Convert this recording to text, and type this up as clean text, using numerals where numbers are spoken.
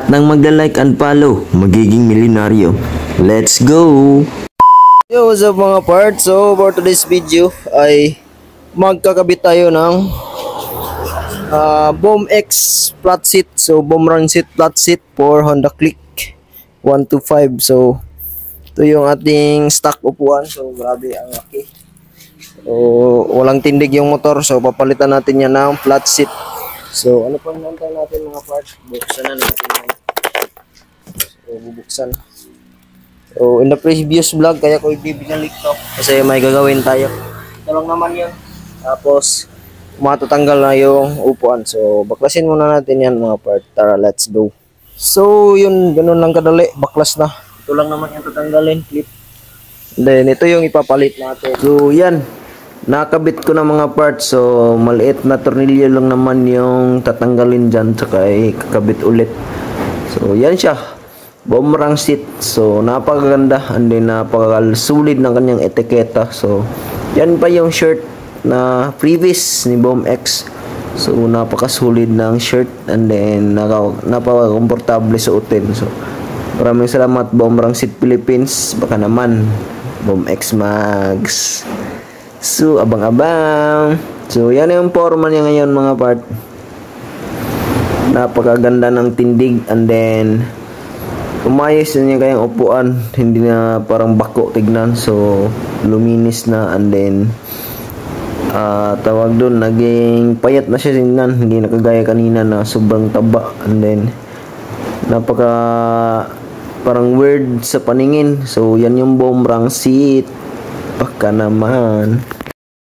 Lahat ng magla-like and follow, magiging milyonaryo. Let's go! Yo, what's up mga parts? So, for today's video ay magkakabit tayo ng Boom X flat seat. So, Boom Run seat flat seat for Honda Click 125. So, ito yung ating stock upuan. So, grabe ang laki. So, walang tindig yung motor. So, papalitan natin yan ng flat seat. So, ano pa nantay natin mga parts? Buksan na natin yan. So, bubuksan. So, in the previous vlog, kaya ko ibibinalik to. Kasi may gagawin tayo. Ito lang naman yun. Tapos, matatanggal na yung upuan. So, baklasin muna natin yan mga part. Tara, let's go. So, yun, ganun lang kadali. Baklas na. Ito lang naman yung tatanggalin. Clip. Then, ito yung ipapalit natin. So yan, nakabit ko na mga parts. So maliit na tornilyo lang naman yung tatanggalin dyan, saka kakabit ulit. So yan siya, boomerang seat. So napakaganda and then napakasulit ng kanyang etiketa. So yan pa yung shirt na previous ni Boom X. So napakasulit ng shirt and then napaka-komportable suotin. So maraming salamat Boomerang Seat Philippines. Baka naman Boom X Max. So abang-abang. So yan yung forma niya ngayon mga part. Napakaganda ng tindig and then umayos na niya kayang upuan. Hindi na parang bako tignan. So luminis na and then tawag doon, naging payat na siya tingnan. Hindi na kagaya kanina na sobrang taba and then napaka parang weird sa paningin. So yan yung Boomerang seat. Baka naman.